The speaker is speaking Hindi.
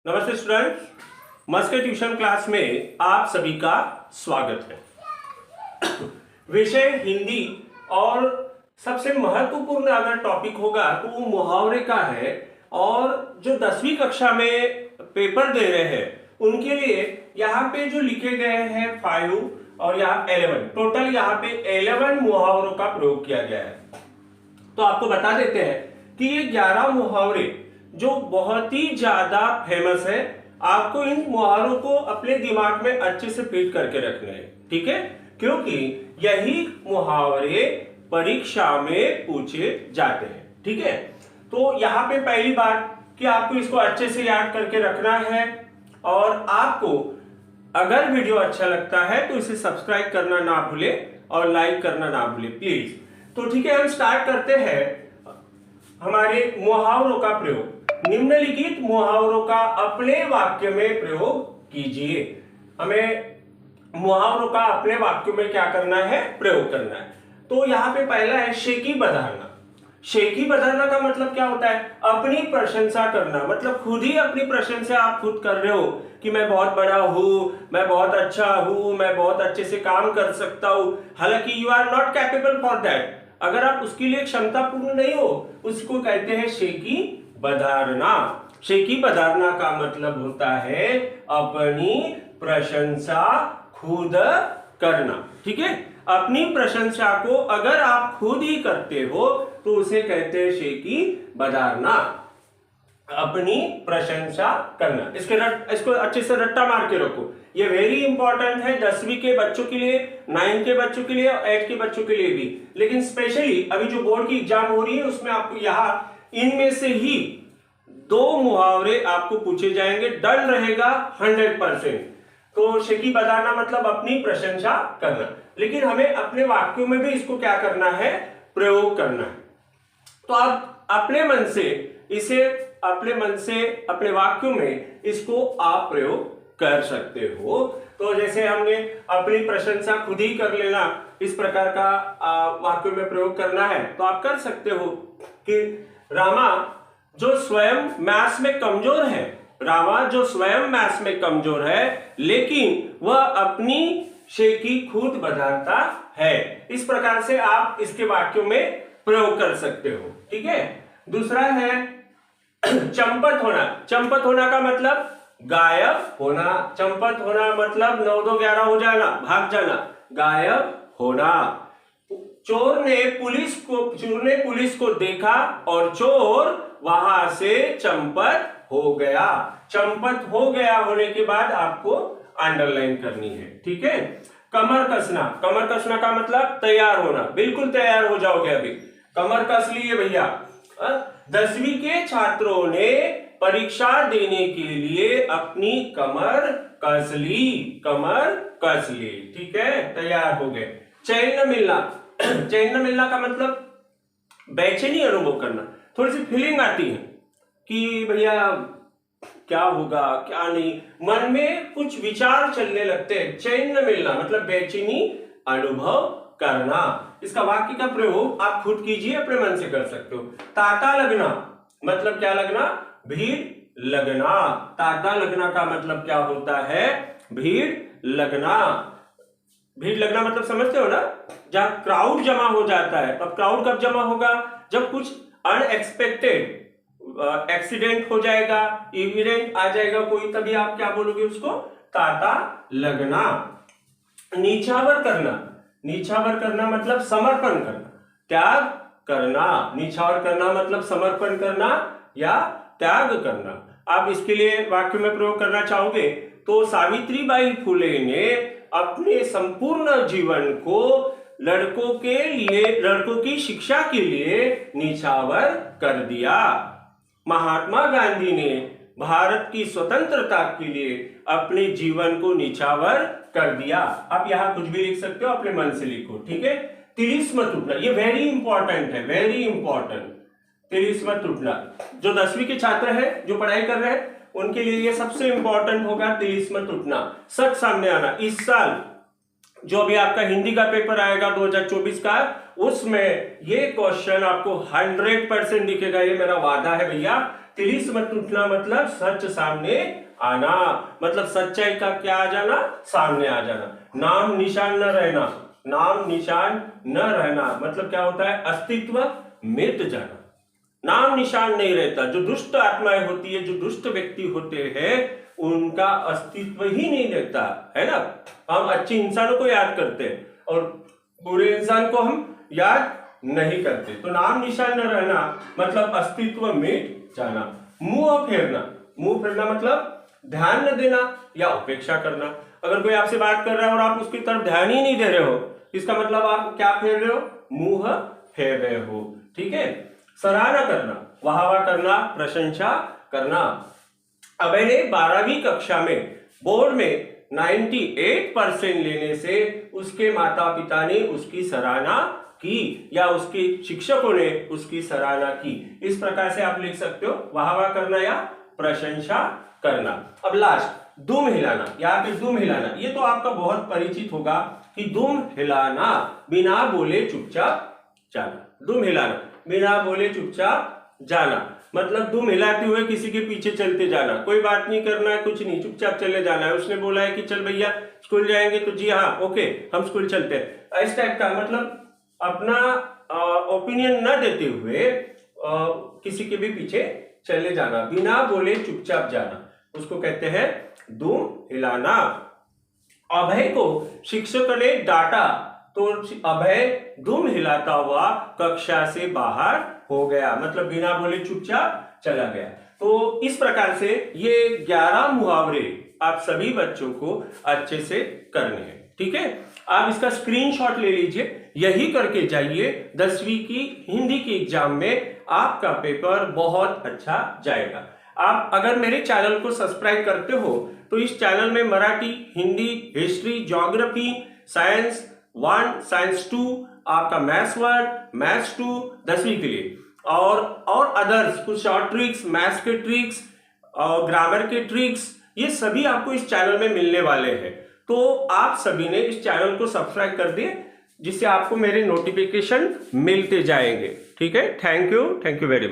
नमस्ते स्टूडेंट्स, मस्के ट्यूशन क्लास में आप सभी का स्वागत है। विषय हिंदी और सबसे महत्वपूर्ण अगर टॉपिक होगा तो वो मुहावरे का है। और जो 10वीं कक्षा में पेपर दे रहे हैं उनके लिए यहाँ पे जो लिखे गए हैं 5 और यहाँ 11, टोटल यहाँ पे 11 मुहावरों का प्रयोग किया गया है। तो आपको बता देते हैं कि ये 11 मुहावरे जो बहुत ही ज्यादा फेमस है, आपको इन मुहावरों को अपने दिमाग में अच्छे से फिट करके रखना है, ठीक है, क्योंकि यही मुहावरे परीक्षा में पूछे जाते हैं। ठीक है, तो यहाँ पे पहली बात कि आपको इसको अच्छे से याद करके रखना है। और आपको अगर वीडियो अच्छा लगता है तो इसे सब्सक्राइब करना ना भूले और लाइक करना ना भूले प्लीज। तो ठीक है, हम स्टार्ट करते हैं हमारे मुहावरों का प्रयोग। निम्नलिखित मुहावरों का अपने वाक्य में प्रयोग कीजिए। हमें मुहावरों का अपने वाक्य में क्या करना है, प्रयोग करना है। तो यहाँ पे पहला है शेखी बधारना। शेखी बधारना का मतलब क्या होता है, अपनी प्रशंसा करना, मतलब खुद ही अपनी प्रशंसा आप खुद कर रहे हो कि मैं बहुत बड़ा हूं, मैं बहुत अच्छा हूं, मैं बहुत अच्छे से काम कर सकता हूं, हालांकि you are not capable for that. अगर आप उसके लिए क्षमता पूर्ण नहीं हो, उसको कहते हैं शेखी बधारना। शेखी बधारना का मतलब होता है अपनी प्रशंसा खुद करना। ठीक है, अपनी प्रशंसा को अगर आप खुद ही करते हो तो उसे कहते हैं शेखी बधारना, अपनी प्रशंसा करना। इसको अच्छे से रट्टा मार के रखो, ये वेरी इंपॉर्टेंट है 10वीं के बच्चों के लिए, 9 के बच्चों के लिए और 8 के बच्चों के लिए भी। लेकिन स्पेशली अभी जो बोर्ड की एग्जाम हो रही है उसमें आपको यहाँ इनमें से ही 2 मुहावरे आपको पूछे जाएंगे, डन रहेगा 100%। तो शेखी बधाना मतलब अपनी प्रशंसा करना, लेकिन हमें अपने वाक्यों में भी इसको क्या करना है, प्रयोग करना है। तो आप अपने मन से इसे अपने वाक्यों में इसको आप प्रयोग कर सकते हो। तो जैसे हमने अपनी प्रशंसा खुद ही कर लेना, इस प्रकार का वाक्यों में प्रयोग करना है तो आप कर सकते हो कि रामा जो स्वयं मैथ्स में कमजोर है, रामा जो स्वयं मैथ्स में कमजोर है लेकिन वह अपनी शेखी खुद बधाता है। इस प्रकार से आप इसके वाक्यों में प्रयोग कर सकते हो। ठीक है, दूसरा है चंपत होना। चंपत होना का मतलब गायब होना। चंपत होना मतलब 9 2 11 हो जाना, भाग जाना, गायब होना। चोर ने पुलिस को देखा और चोर वहां से चंपत हो गया। चंपत हो गया होने के बाद आपको अंडरलाइन करनी है। ठीक है, कमर कसना। कमर कसना का मतलब तैयार होना, बिल्कुल तैयार हो जाओगे अभी, कमर कस लिए भैया। 10वीं के छात्रों ने परीक्षा देने के लिए अपनी कमर कस ली, कमर कस ली। ठीक है, तैयार हो गए। चैन न मिलना। चैन न मिलना का मतलब बेचैनी अनुभव करना, थोड़ी सी फीलिंग आती है कि भैया क्या होगा क्या नहीं, मन में कुछ विचार चलने लगते हैं। चैन न मिलना मतलब बेचैनी अनुभव करना। इसका वाक्य का प्रयोग आप खुद कीजिए, अपने मन से कर सकते हो। तांता लगना मतलब क्या लगना, भीड़ लगना। तांता लगना का मतलब क्या होता है, भीड़ लगना। भीड़ लगना मतलब समझते हो ना, जहां क्राउड जमा हो जाता है। अब क्राउड कब जमा होगा, जब कुछ अनएक्सपेक्टेड एक्सीडेंट हो जाएगा, इवेंट आ जाएगा कोई, तभी आप क्या बोलोगे उसको, तांता लगना। नीचावर करना। नीचावर करना मतलब समर्पण करना, त्याग करना। नीचावर करना मतलब समर्पण करना या त्याग करना। आप इसके लिए वाक्य में प्रयोग करना चाहोगे तो सावित्रीबाई फुले ने अपने संपूर्ण जीवन को लड़कों की शिक्षा के लिए नीचावर कर दिया। महात्मा गांधी ने भारत की स्वतंत्रता के लिए अपने जीवन को निछावर कर दिया। आप यहां कुछ भी लिख सकते हो, अपने मन से लिखो। ठीक है, तिलिस्म टूटना, ये वेरी इंपॉर्टेंट है, वेरी इंपॉर्टेंट। तिलिस्म टूटना, जो 10वीं के छात्र हैं, जो पढ़ाई कर रहे हैं, उनके लिए ये सबसे इंपॉर्टेंट होगा, तिलिस्म टूटना, सच सामने आना। इस साल जो अभी आपका हिंदी का पेपर आएगा 2024 का, उसमें ये क्वेश्चन आपको 100% दिखेगा, ये मेरा वादा है भैया। तिलिस्म टूटना मतलब सच सामने आना, मतलब सच्चाई का क्या आ जाना, सामने आ जाना। नाम निशान न रहना, नाम निशान न रहना मतलब क्या होता है, अस्तित्व मिट जाना। नाम निशान नहीं रहता। जो दुष्ट आत्माएं होती है, जो दुष्ट व्यक्ति होते हैं, उनका अस्तित्व ही नहीं रहता है ना। हम अच्छे इंसानों को याद करते हैं और बुरे इंसान को हम याद नहीं करते। तो नाम निशान न रहना मतलब अस्तित्व मिट जाना। मुंह फेरना, मुंह फेरना मतलब ध्यान न देना या उपेक्षा करना। अगर कोई आपसे बात कर रहा है और आप उसकी तरफ ध्यान ही नहीं दे रहे हो, इसका मतलब आप क्या फेर रहे हो, मुंह फेर रहे हो। ठीक है। सराहना करना, वाहवाह करना, प्रशंसा करना। अभय ने 12वीं कक्षा में बोर्ड में 98% लेने से उसके माता पिता ने उसकी सराहना की या उसके शिक्षकों ने उसकी सराहना की। इस प्रकार से आप लिख सकते हो, वाहवाह करना या प्रशंसा करना। अब लास्ट दुम हिलाना, यहाँ पे दुम हिलाना, ये तो आपका बहुत परिचित होगा कि दुम हिलाना बिना बोले चुपचाप जाना। दुम हिलाना बिना बोले चुपचाप जाना मतलब दुम हिलाते हुए किसी के पीछे चलते जाना, कोई बात नहीं करना है, कुछ नहीं, चुपचाप चले जाना है। उसने बोला है कि चल भैया स्कूल जाएंगे, तो जी हाँ ओके हम स्कूल चलते हैं, इस टाइप का। मतलब अपना ओपिनियन न देते हुए किसी के भी पीछे चले जाना, बिना बोले चुपचाप जाना, उसको कहते हैं दुम हिलाना। अभय को शिक्षक ने डांटा तो अभय दुम हिलाता हुआ कक्षा से बाहर हो गया, मतलब बिना बोले चुपचाप चला गया। तो इस प्रकार से ये 11 मुहावरे आप सभी बच्चों को अच्छे से करने हैं। ठीक है, आप इसका स्क्रीनशॉट ले लीजिए, यही करके जाइए, 10वीं की हिंदी की एग्जाम में आपका पेपर बहुत अच्छा जाएगा। आप अगर मेरे चैनल को सब्सक्राइब करते हो तो इस चैनल में Marathi, Hindi, history, geography, science 1, science 2, आपका मैथ्स 1, मैथ्स 2 10वीं के लिए और अदर्स कुछ शॉर्ट ट्रिक्स, मैथ्स के ट्रिक्स और ग्रामर के ट्रिक्स, ये सभी आपको इस चैनल में मिलने वाले हैं। तो आप सभी ने इस चैनल को सब्सक्राइब कर दिए, जिससे आपको मेरे नोटिफिकेशन मिलते जाएंगे। ठीक है, थैंक यू वेरी मच।